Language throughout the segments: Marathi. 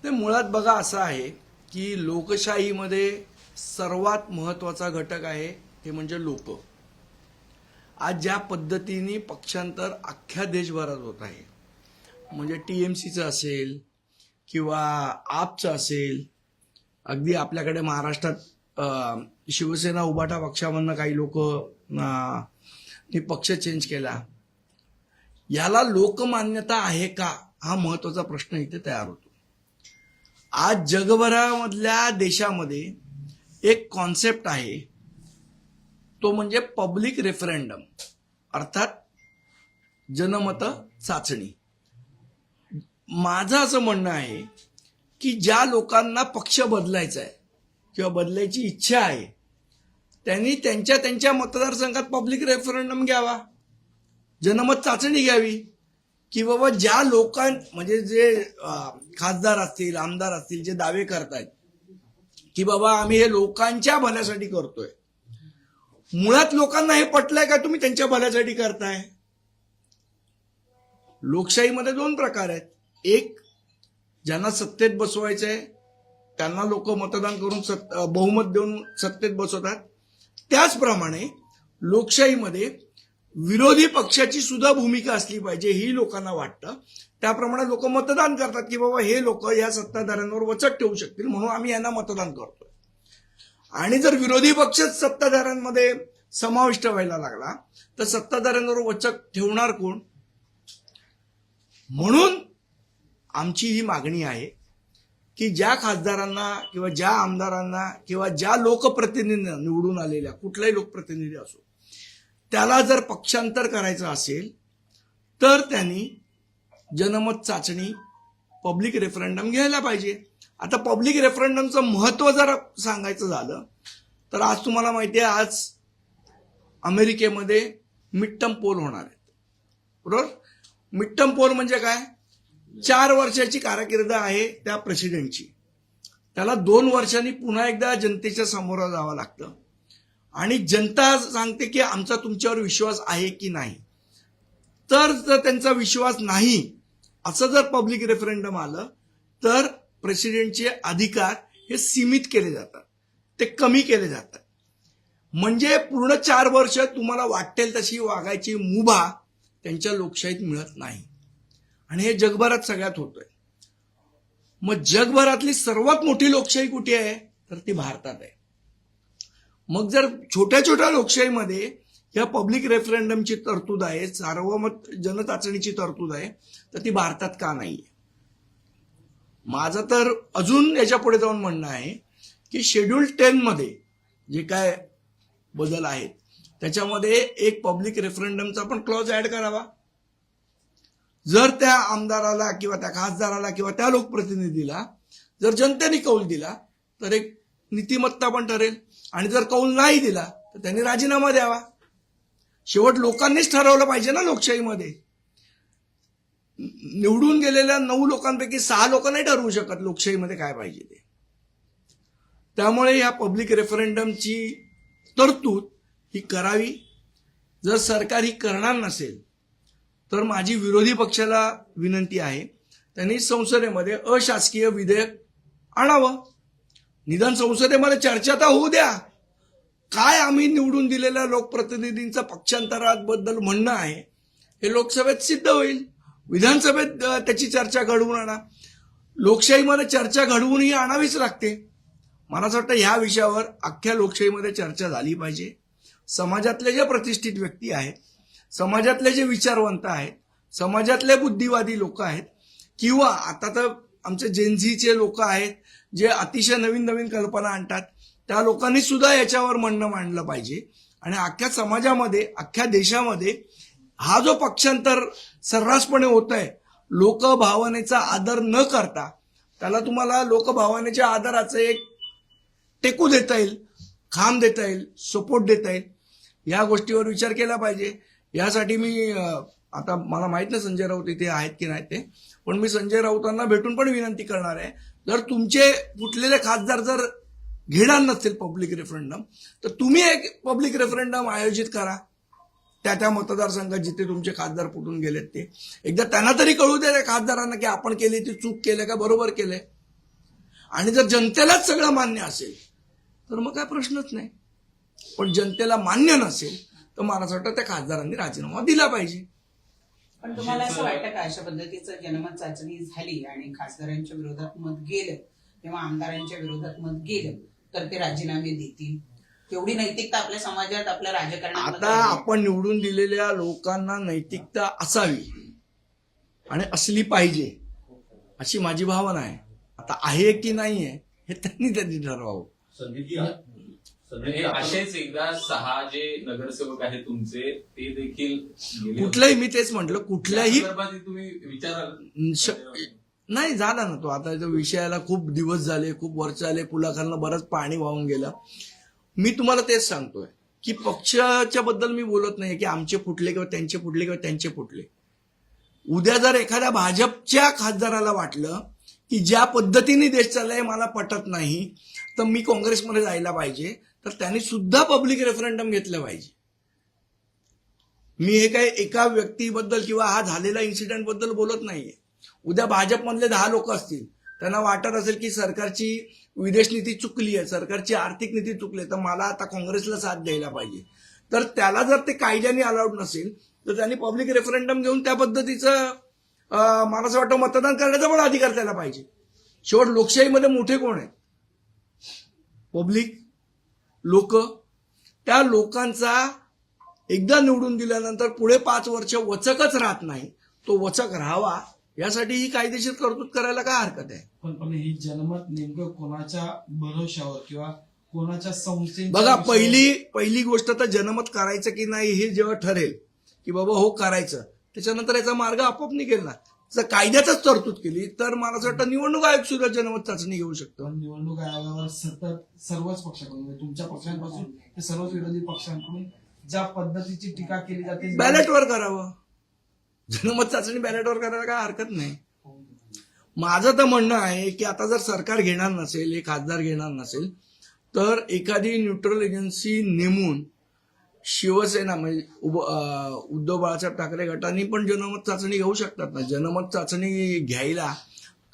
ते मुळात बघा असं आहे की लोकशाहीमध्ये सर्वात महत्वाचा घटक आहे ते म्हणजे लोक. आज ज्या पद्धतीने पक्षांतर अख्ख्या देशभरात होत आहे, म्हणजे टीएमसीचं असेल किंवा आपचं असेल, अगदी आपल्याकडे महाराष्ट्रात शिवसेना उभाटा पक्षामधनं काही लोक पक्ष चेंज केला. याला लोकमान्यता आहे का, हा महत्वाचा प्रश्न इथे तयार होतो. आज जगभरामधल्या देशामध्ये एक कॉन्सेप्ट आहे, तो म्हणजे पब्लिक रेफरंडम, अर्थात जनमत चाचणी. माझं असं म्हणणं आहे की ज्या लोकांना पक्ष बदलायचा आहे किंवा बदलायची इच्छा आहे, त्यांनी त्यांच्या त्यांच्या मतदारसंघात पब्लिक रेफरंडम घ्यावा, जनमत चाचणी घ्यावी की बाबा ज्या लोकां म्हणजे जे खासदार असतील, आमदार असतील, जे दावे करतायत की बाबा आम्ही हे लोकांच्या भल्यासाठी करतोय, मुळात लोकांना हे पटलंय का तुम्ही त्यांच्या भल्यासाठी करताय? लोकशाहीमध्ये दोन प्रकार आहेत. एक, ज्यांना सत्तेत बसवायचंय त्यांना लोक मतदान करून बहुमत देऊन सत्तेत बसवतात. त्याचप्रमाणे लोकशाहीमध्ये विरोधी पक्षाची सुद्धा भूमिका असली पाहिजे ही लोकांना वाटतं. त्याप्रमाणे लोक मतदान करतात की बाबा हे लोक या सत्ताधाऱ्यांवर वचक ठेवू शकतील म्हणून आम्ही यांना मतदान करतोय. आणि जर विरोधी पक्ष सत्ताधाऱ्यांमध्ये समाविष्ट व्हायला लागला तर सत्ताधाऱ्यांवर वचक ठेवणार कोण? म्हणून आमची ही मागणी आहे की ज्या खासदारांना किंवा ज्या आमदारांना किंवा ज्या लोकप्रतिनिधींना निवडून आलेल्या कुठलाही लोकप्रतिनिधी असो, त्याला जर पक्षांतर करायचं असेल तर त्यांनी जनमत चाचणी, पब्लिक रेफरंडम घ्यायला पाहिजे. आता पब्लिक रेफरंडमचं महत्व जर सांगायचं झालं तर आज तुम्हाला माहिती आहे, आज अमेरिकेमध्ये मिड टर्म पोल होणार आहेत, बरोबर? मिड टर्म पोल म्हणजे काय? 4 वर्षाची कारकीर्द आहे त्या प्रेसिडेंटची, त्याला 2 वर्षांनी पुन्हा एकदा जनतेच्या समोर जावं लागतं आणि जनता सांगते की आमचा तुमच्यावर विश्वास आहे की नाही. तर जर त्यांचा विश्वास नाही असं जर पब्लिक रेफरंडम आलं तर प्रेसिडेंटचे अधिकार हे सीमित केले जातात, ते कमी केले जातात. म्हणजे पूर्ण 4 वर्ष तुम्हाला वाटेल तशी वागायची मुभा त्यांच्या लोकशाहीत मिळत नाही. आणि हे जगभरात सगळ्यात होतंय. मग जगभरातली सर्वात मोठी लोकशाही कुठे आहे तर ती भारतात आहे. मग जर छोट्या छोट्या लोकशाहीमध्ये या पब्लिक रेफरंडमची तरतूद आहे, सार्वमत जनचाचणीची तरतूद आहे, तर ती भारतात का नाहीये? माझं तर अजून याच्या पुढे जाऊन म्हणणं आहे की शेड्यूल 10 मध्ये जे काय बदल आहेत त्याच्यामध्ये एक पब्लिक रेफरंडमचा पण क्लॉज ऍड करावा. जर त्या आमदाराला किंवा त्या खासदाराला किंवा त्या लोकप्रतिनिधीला जर जनतेने कौल दिला तर एक नीतिमत्ता पण ठरेल, आणि जर कौल नाही दिला तर त्यांनी राजीनामा द्यावा. शेवट लोकांनीच ठरवलं पाहिजे ना लोकशाहीमध्ये. निवडून गेलेल्या 9 लोकांपैकी 6 लोक नाही ठरवू शकत लोकशाहीमध्ये काय पाहिजे ते. त्यामुळे या पब्लिक रेफरंडमची तरतूद ही करावी. जर सरकार ही करणार नसेल तर माझी विरोधी पक्षाला विनंती आहे, त्यांनी संसदेमध्ये अशासकीय विधेयक आणावं. निदान संसदेमध्ये चर्चा तर होऊ द्या. काय आम्ही निवडून दिलेल्या लोकप्रतिनिधींचं पक्षांतराबद्दल म्हणणं आहे हे लोकसभेत सिद्ध होईल. विधानसभेत त्याची चर्चा घडवून आणा. लोकशाहीमध्ये चर्चा घडवूनही आणावीच लागते. मला असं वाटतं ह्या विषयावर अख्ख्या लोकशाहीमध्ये चर्चा झाली पाहिजे. समाजातले जे प्रतिष्ठित व्यक्ती आहेत, समाजातले जे विचारवंत आहेत, समाजातले बुद्धिवादी लोक आहेत, किंवा आता तर आमचे जेनझीचे लोक आहेत जे अतिशय नवीन नवीन कल्पना आणतात, त्या लोकांनी सुद्धा याच्यावर म्हणणं मांडलं पाहिजे. आणि अख्ख्या समाजामध्ये, अख्ख्या देशामध्ये हा जो पक्षांतर सर्रासपणे होत आहे, लोकभावनेचा आदर न करता, त्याला तुम्हाला लोकभावनेच्या आदराचं एक टेकू देता येईल, खांब देता येईल, सपोर्ट देता येईल. या गोष्टीवर विचार केला पाहिजे. यासाठी मी आता मला माहित नाही संजय राऊत इथे आहेत की नाही ते, पण मी संजय राऊतांना भेटून पण विनंती करणार आहे, जर तुमचे फुटलेले खासदार जर घेणार नसतील पब्लिक रेफरंडम तर तुम्ही एक पब्लिक रेफरंडम आयोजित करा त्या मतदारसंघात जिथे तुमचे खासदार फुटून गेलेत ते. एकदा त्यांना तरी कळू द्या त्या खासदारांना की आपण केली ती चूक केले का बरोबर केले. आणि जर जनतेलाच सगळं मान्य असेल तर मग काय प्रश्नच नाही. पण जनतेला मान्य नसेल तर मला असं वाटतं त्या खासदारांनी राजीनामा दिला पाहिजे. पण तुम्हाला असं वाटतं का अशा पद्धतीचं जनमत चाचणी झाली आणि खासदारांच्या विरोधात मत गेलं किंवा आमदारांच्या विरोधात मत गेलं तर ते राजीनामे देतील? तेवढी नैतिकता आपल्या समाजात, आपल्या राजकारणात आता आपण निवडून दिलेल्या लोकांना नैतिकता असावी आणि असली पाहिजे अशी माझी भावना आहे. आता आहे की नाही आहे हे त्यांनी ठरवावं. असेच एकदा 6 जे नगरसेवक आहेत तुमचे ते देखील गेले कुठल्याही, मी तेच म्हटलं, कुठल्याही संदर्भात तुम्ही विचाराल नाही झाला ना तो. आता त्या विषयाला खूप दिवस झाले, खूप वर्ष झाले, पुलाखालनं बरंच पाणी वाहून गेलं. मी तुम्हाला तेच सांगतोय की पक्षाच्या बद्दल मी बोलत नाही की आमचे फुटले किंवा त्यांचे फुटले किंवा त्यांचे फुटले. उद्या जर एखाद्या भाजपच्या खासदाराला वाटलं की ज्या पद्धतीने देश चाललाय मला पटत नाही तर मी काँग्रेसमध्ये जायला पाहिजे, तर त्यांनी सुद्धा पब्लिक रेफरंडम घेतलं पाहिजे. मी हे काही एका व्यक्तीबद्दल किंवा हा झालेला इन्सिडेंट बद्दल बोलत नाहीये. उद्या भाजपमधले 10 लोक असतील, त्यांना वाटत असेल की सरकारची विदेश नीती चुकली आहे, सरकारची आर्थिक नीती चुकली आहे, तर मला आता काँग्रेसला साथ द्यायला पाहिजे, तर त्याला जर ते कायद्याने अलाउड नसेल तर त्यांनी पब्लिक रेफरंडम घेऊन त्या पद्धतीचं मला असं वाटतं मतदान करण्याचा पण अधिकार त्याला पाहिजे. शेवट लोकशाहीमध्ये मोठे कोण आहेत? पब्लिक, लोक. त्या लोकांचा एकदा निवडून दिल्यानंतर पुढे 5 वर्ष वचकच राहत नाही, तो वचक राहावा यासाठी ही कायदेशीर तरतूद करायला काय हरकत आहे? पण ही जनमत नेमकं कोणाच्या भरोशावर किंवा कोणाच्या संस्थेच्या बघा, पहिली गोष्ट तर जनमत करायचं की नाही हे जेव्हा ठरेल की बाबा हो करायचं, त्याच्यानंतर याचा मार्ग आपोआप निघेल ना. जर कायद्यातच तरतूद केली तर मला असं वाटतं निवडणूक आयोग सुद्धा जनमत चाचणी घेऊ शकतो. निवडणूक आयोगावर सतत सर्वच पक्षाकडून, म्हणजे तुमच्या पक्षांपासून ते सर्वच विरोधी पक्षांकडून ज्या पद्धतीची टीका केली जाते, बॅलेटवर करावं. जनमत चाचणी बॅलेटवर करायला काय हरकत नाही. माझं तर म्हणणं आहे की आता जर सरकार घेणार नसेल, हे खासदार घेणार नसेल, तर एखादी न्यूट्रल एजन्सी नेमून शिवसेना म्हणजे उद्धव बाळासाहेब ठाकरे गटांनी पण जनमत चाचणी घेऊ शकतात ना. जनमत चाचणी घ्यायला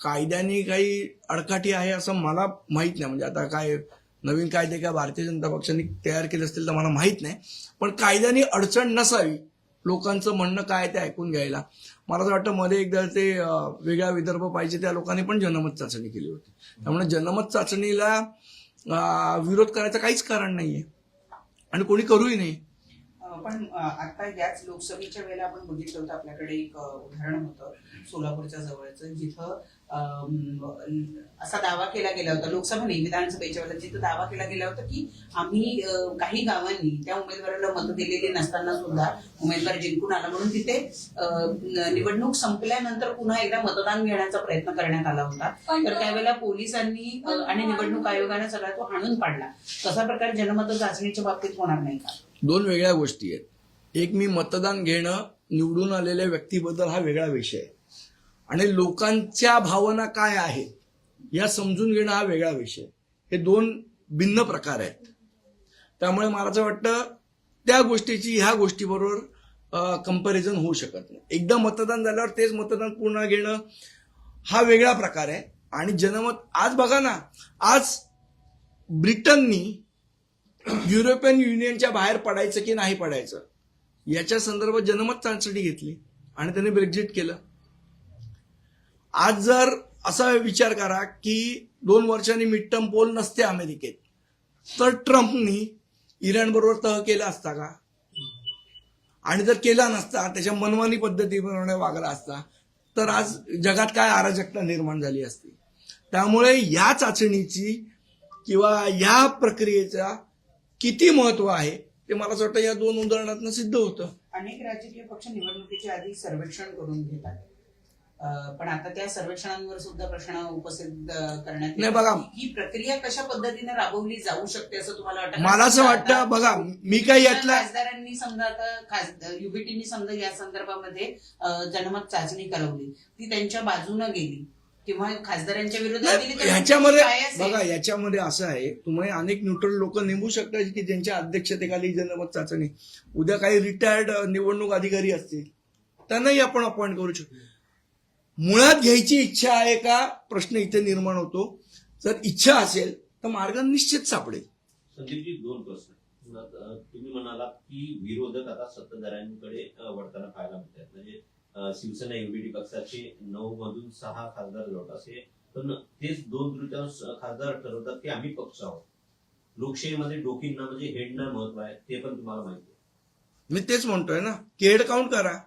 कायद्याने काही अडकाठी आहे असं मला माहित नाही. म्हणजे आता काय नवीन कायदे काय भारतीय जनता पक्षाने तयार केले असतील तर मला माहित नाही, पण कायद्याने अडचण नसावी लोकांचं म्हणणं काय ते ऐकून घ्यायला. मला असं वाटतं मध्ये एकदा ते वेगळा विदर्भ पाहिजे त्या लोकांनी पण जनमत चाचणी केली होती. त्यामुळे जनमत चाचणीला विरोध करायचं काहीच कारण नाहीये आणि कोणी करूही नाही. पण आता याच लोकसभेच्या वेळेला आपण बघितलं होतं, आपल्याकडे एक उदाहरण होतं सोलापूरच्या जवळचं, जिथं असा दावा केला गेला होता, लोकसभा नाही विधानसभेच्या वेळेला, जिथं दावा केला गेला होता की आम्ही काही गावांनी त्या उमेदवाराला मतं दिलेली नसताना सुद्धा उमेदवार जिंकून आला म्हणून तिथे निवडणूक संपल्यानंतर पुन्हा एकदा मतदान घेण्याचा प्रयत्न करण्यात आला होता. तर त्यावेळेला पोलिसांनी आणि निवडणूक आयोगाने सगळा तो हाणून पाडला. तसा प्रकार जनमत चाचणीच्या बाबतीत होणार नाही का? 2 वेगळ्या गोष्टी आहेत. एक, मी मतदान घेणं, निवडून आलेल्या व्यक्तीबद्दल हा वेगळा विषय आहे, आणि लोकांच्या भावना काय आहेत या समजून घेणं हा वेगळा विषय. हे 2 भिन्न प्रकार आहेत. त्यामुळे मला असं वाटतं त्या गोष्टीची ह्या गोष्टीबरोबर कंपॅरिझन होऊ शकत नाही. एकदा मतदान झाल्यावर तेच मतदान पुन्हा घेणं हा वेगळा प्रकार आहे. आणि जनमत, आज बघा ना, आज ब्रिटननी युरोपियन युनियनच्या बाहेर पडायचं की नाही पडायचं याच्या संदर्भात जनमत चाचणी घेतली आणि त्यांनी ब्रेक्झिट केलं. आज जर असा विचार करा की 2 वर्षांनी मिड टर्म पोल नसते अमेरिकेत, तर ट्रम्पनी इराण बरोबर तह केला असता का? आणि जर केला नसता, त्याच्या मनमानी पद्धतीप्रमाणे वागला असता, तर आज जगात काय अराजकता निर्माण झाली असती. त्यामुळे या चाचणीची किंवा या प्रक्रियेचा किती महत्व आहे ते मला असं वाटतं या 2 उदाहरणातून सिद्ध होतं. अनेक राजकीय पक्ष निवडणुकीच्या आधी सर्वेक्षण करून घेतात, पण आता त्या सर्वेक्षणांवर सुद्धा प्रश्न उपस्थित करण्यात नाही. बघा, ही प्रक्रिया कशा पद्धतीने राबवली जाऊ शकते असं तुम्हाला वाटतं? मला असं वाटतं, बघा, मी काही यातला खासदारांनी समजा आता युबीटीनी समजा या संदर्भामध्ये जनमत चाचणी करवली, ती त्यांच्या बाजूने गेली किंवा खासदारांच्या विरोधात गेली, तर ह्याच्यामध्ये काय असेल? बघा, याच्यामध्ये असं आहे, तुम्ही अनेक न्यूट्रल लोक नेमू शकता की ज्यांच्या अध्यक्षतेखाली जनमत चाचणी. उद्या काही रिटायर्ड निवडणूक अधिकारी असतील, त्यांनाही आपण अपॉइंट करू शकतो. मुळात घ्यायची इच्छा आहे का प्रश्न इथे निर्माण होतो. जर इच्छा असेल तर मार्ग निश्चित सापडेल. संदीपजी, 2 प्रश्न. तुम्ही म्हणालात की विरोधक आता सत्ताधाऱ्यांकडे वळताना पाहायला मिळतात. म्हणजे शिवसेना युबीडी पक्षाचे 9 मधून 6 खासदार जवळ असे, पण तेच 2/3 खासदार ठरवतात की आम्ही पक्ष आहोत. लोकशाहीमध्ये डोकींना म्हणजे हेडना महत्व आहे, ते पण तुम्हाला माहिती आहे. मी तेच म्हणतोय ना की हेड काउंट करा.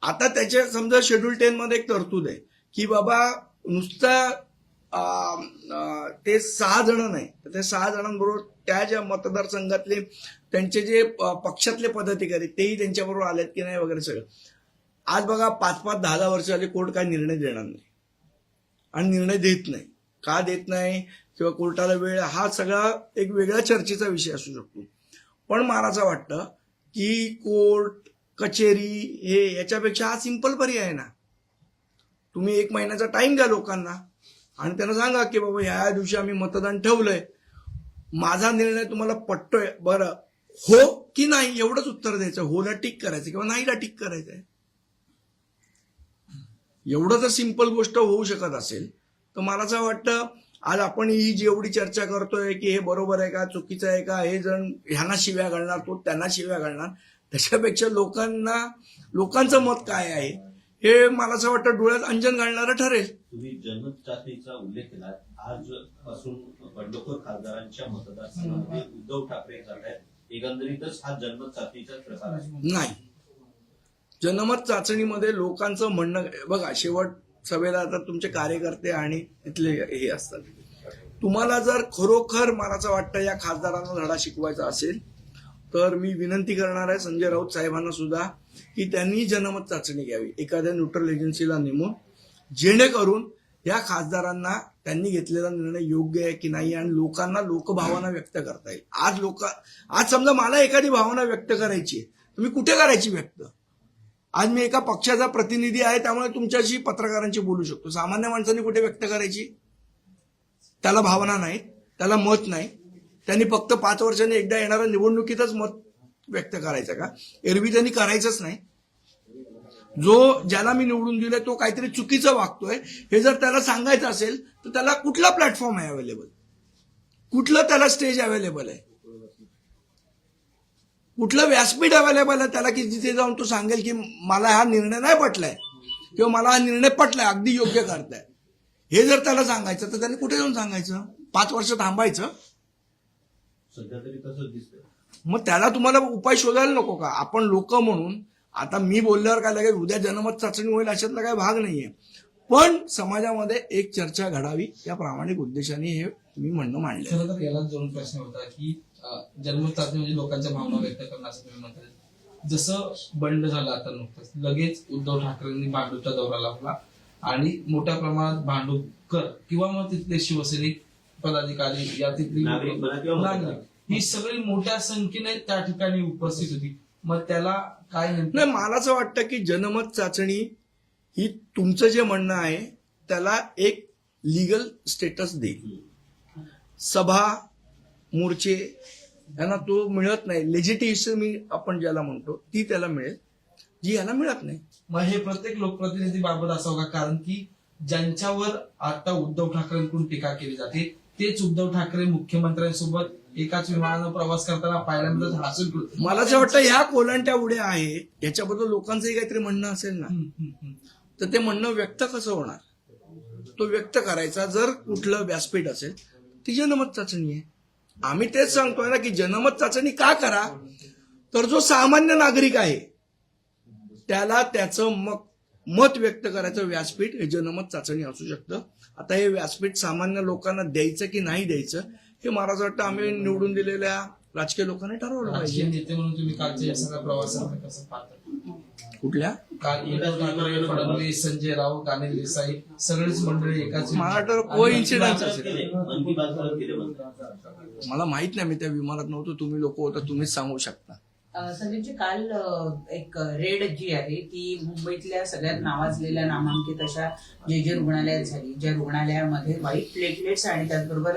आता त्याच्या समजा शेड्यूल 10 मध्ये एक तरतूद आहे की बाबा नुसता ते 6 जण नाही, तर ते 6 जणांबरोबर त्या ज्या मतदारसंघातले त्यांचे जे पक्षातले पदाधिकारी तेही त्यांच्याबरोबर आलेत की नाही वगैरे सगळं. आज बघा 5-5, 10-10 वर्ष झाले कोर्ट काय निर्णय देणार नाही आणि निर्णय देत नाही. का देत नाही किंवा कोर्टाला वेळ, हा सगळा एक वेगळ्या चर्चेचा विषय असू शकतो. पण मला असं वाटतं की कोर्ट कचेरी हे याच्यापेक्षा हा सिंपल पर्याय आहे ना. तुम्ही 1 महिन्याचा टाइम द्या लोकांना आणि त्यांना सांगा की बाबा ह्या दिवशी आम्ही मतदान ठेवलंय, माझा निर्णय तुम्हाला पटतोय, बरं हो की नाही एवढंच उत्तर द्यायचं. होला टिक करायचं किंवा नाहीला टिक करायचंय. एवढं जर सिंपल गोष्ट होऊ शकत असेल तर मला असं वाटतं आज आपण ही जेवढी चर्चा करतोय की हे बरोबर आहे का चुकीचं आहे का, हे जण ह्यांना शिव्या घालणार, तो त्यांना शिव्या घालणार, त्याच्यापेक्षा लोकांचं मत काय आहे हे मला असं वाटतं डोळ्यात अंजन घालणारं ठरेल. तुम्ही जनमत चाचणीचा उल्लेख केला. आजपासून बंडखोर खासदारांच्या मतदारसंघामध्ये उद्धव ठाकरे जात आहेत. एकंदरीतच हा जनमत चाचणीचा प्रकार आहे. नाही, जनमत चाचणीमध्ये लोकांचं म्हणणं बघा, शेवट सभेला आता तुमचे कार्यकर्ते आणि तिथले हे असतात. तुम्हाला जर खरोखर मला असं वाटतं या खासदारांना धडा शिकवायचा असेल तर मी विनंती करणार आहे संजय राऊत साहेबांना सुद्धा की त्यांनी जनमत चाचणी घ्यावी एखाद्या न्यूट्रल एजन्सीला नेमून, जेणेकरून या खासदारांना त्यांनी घेतलेला निर्णय योग्य आहे की नाही आणि लोकांना लोकभावना व्यक्त करता येईल. आज समजा मला एखादी भावना व्यक्त करायची आहे, तुम्ही कुठे करायची व्यक्त? आज मी एका पक्षाचा प्रतिनिधी आहे त्यामुळे तुमच्याशी पत्रकारांशी बोलू शकतो. सामान्य माणसांनी कुठे व्यक्त करायची? त्याला भावना नाही, त्याला मत नाही, त्यांनी फक्त 5 वर्षांनी एकदा येणाऱ्या निवडणुकीतच मत व्यक्त करायचं का? एरवी त्यांनी करायचंच नाही. ज्याला मी निवडून दिलंय तो काहीतरी चुकीचं वागतोय हे जर त्याला सांगायचं असेल तर त्याला कुठला प्लॅटफॉर्म आहे अवेलेबल, कुठलं त्याला स्टेज अवेलेबल आहे, कुठलं व्यासपीठ अवेलेबल आहे त्याला की जिथे जाऊन तो सांगेल की मला हा निर्णय नाही पटलाय किंवा मला हा निर्णय पटलाय, अगदी योग्य करताय, हे जर त्याला सांगायचं तर त्याने कुठे जाऊन सांगायचं? 5 वर्ष थांबायचं? सध्या तरी तसंच दिसतंय. मग त्याला तुम्हाला उपाय शोधायला नको का? आपण लोक म्हणून आता मी बोलल्यावर काय लागेल, उद्या जनमत चाचणी होईल अशातला काही भाग नाहीये. पण समाजामध्ये एक चर्चा घडावी या प्रामाणिक उद्देशाने हे मी म्हणणं मांडले. खरं तर याला जोडून प्रश्न होता की जन्मत चाचणी म्हणजे लोकांच्या भावना व्यक्त करणं असं तुम्ही म्हणताय. जसं बंड झालं आता नुकतंच, लगेच उद्धव ठाकरेंनी भांडूपचा दौरा लावला आणि मोठ्या प्रमाणात भांडूपकर किंवा मग तिथले शिवसैनिक पदाधिकारी या तिथली नागरिक ही सगळी मोठ्या संख्येने त्या ठिकाणी उपस्थित होती. मग त्याला काय नाही, मला असं वाटतं की जनमत चाचणी ही तुमचं जे म्हणणं आहे त्याला एक लीगल स्टेटस देईल. सभा मोर्चे यांना तो मिळत नाही. लेजिटिमेसी आपण ज्याला म्हणतो ती त्याला मिळेल, जी याला मिळत नाही. मग हे प्रत्येक लोकप्रतिनिधी बाबत असावं का? कारण की ज्यांच्यावर आता उद्धव ठाकरेंकडून टीका केली जाते तेच उद्धव ठाकरे मुख्यमंत्र्यांसोबत एकाच विमानानं प्रवास करताना पहिल्यांदाच हासून करतो. मला असं वाटतं ह्या कोलांट्या उड्या आहेत याच्याबद्दल लोकांचंही काहीतरी म्हणणं असेल ना, तर ते म्हणणं व्यक्त कसं होणार? तो व्यक्त करायचा जर कुठलं व्यासपीठ असेल ती जनमत चाचणी आहे. आम्ही तेच सांगतोय ना की जनमत चाचणी का करा, तर जो सामान्य नागरिक आहे त्याला त्याचं मत व्यक्त करायचं व्यासपीठ हे जनमत चाचणी असू शकतं. आता हे व्यासपीठ सामान्य लोकांना द्यायचं की नाही द्यायचं हे मला असं वाटतं आम्ही निवडून दिलेल्या राजकीय लोकांनी ठरवलं राजकीय पाहिजे. नेते म्हणून तुम्ही कालच्या या सगळ्या प्रवासात कसं पाहता? कुठल्या काल उद्धव ठाकरे, फडणवीस, संजय राऊत, अनिल देसाई सगळीच मंडळी एकाच मला वाटतं कोइन्सिडन्स असेल. मन की बात परत केले म्हणतात. मला माहित नाही, मी त्या विमानात नव्हतो, तुम्ही लोक होता, तुम्हीच सांगू शकता. संदीपजी, काल एक रेड जी आहे ती मुंबईतल्या सगळ्यात नावाजलेल्या नामांकित अशा जे रुग्णालयात झाली, ज्या रुग्णालयामध्ये व्हाईट प्लेटलेट्स आणि त्याचबरोबर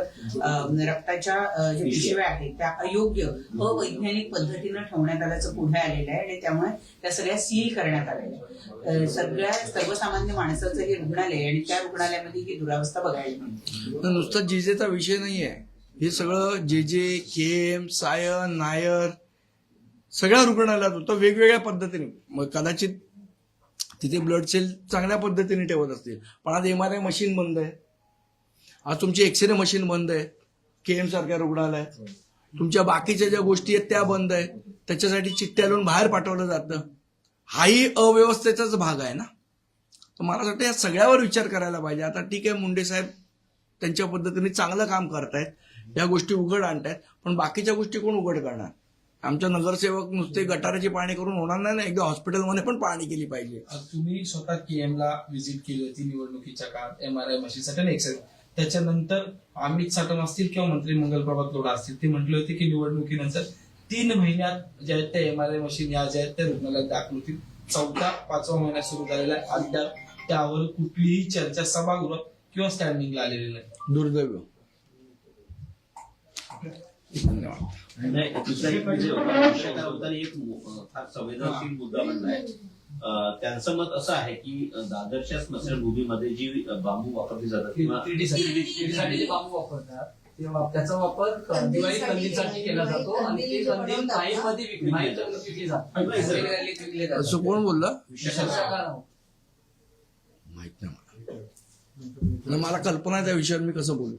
रक्ताच्या ज्या पिशव्या आहेत त्या अयोग्य अवैज्ञानिक पद्धतीनं ठेवण्यात आल्याचं पुढे आलेलं आहे आणि त्यामुळे त्या सगळ्या सील करण्यात आलेल्या आहे. सगळ्या सर्वसामान्य माणसाचं हे रुग्णालय आणि त्या रुग्णालयामध्ये ही दुरावस्था बघायला मिळते. नुसतं जिजेचा विषय नाहीये, हे सगळं जे केम, सायन, नायर सगळ्या रुग्णालयात होतं वेगवेगळ्या पद्धतीने. मग कदाचित तिथे ब्लड सेल चांगल्या पद्धतीने ठेवत असतील, पण आज MRI मशीन बंद आहे, आज तुमची एक्सरे मशीन बंद आहे केएम सारख्या रुग्णालयात, तुमच्या बाकीच्या ज्या गोष्टी आहेत त्या बंद आहेत, त्याच्यासाठी चिठ्ठ्या लिहून बाहेर पाठवलं जातं. हाही अव्यवस्थेचाच भाग आहे ना. तर मला असं वाटतं या सगळ्यावर विचार करायला पाहिजे. आता ठीक आहे, मुंडे साहेब त्यांच्या पद्धतीने चांगलं काम करतायत, या गोष्टी उघड आणतायत, पण बाकीच्या गोष्टी कोण उघड करणार? आमच्या नगरसेवक नुसते गटाराची पाहणी करून होणार नाही ना, एकदा हॉस्पिटलमध्ये पण पाहणी केली पाहिजे. तुम्ही स्वतः केएमला व्हिजिट केली होती निवडणुकीच्या काळात MRI मशीनसाठी आणि एक्सरे. त्याच्यानंतर अमित साटम असतील किंवा मंत्री मंगल प्रभात लोढा असतील, ते म्हटले होते की निवडणुकीनंतर 3 महिन्यात ज्या आहेत त्या MRI मशीन या ज्या आहेत त्या रुग्णालयात दाखल होतील. 4-5 महिना सुरू झालेला आहे, अद्याप त्यावर कुठलीही चर्चा सभागृहात किंवा स्टँडिंगला आलेली नाही. दुर्दैव. धन्यवाद. नाही, दुसरा एक विषय होता. विषय काय होता, एक फार संवेदनशील मुद्दा बनलाय. त्यांचं मत असं आहे की दादरच्या स्मशानभूमीमध्ये जी बांबू वापरली जातात किंवा साठी जे बांबू वापरतात त्याचा वापर दिवाळी कंदीलसाठी केला जातो आणि ते कंदील माहीमध्ये विकली जातात. असं कोण बोललं? विशाल माहित नाही मला. मला कल्पना आहे त्या विषयावर मी कसं बोलू.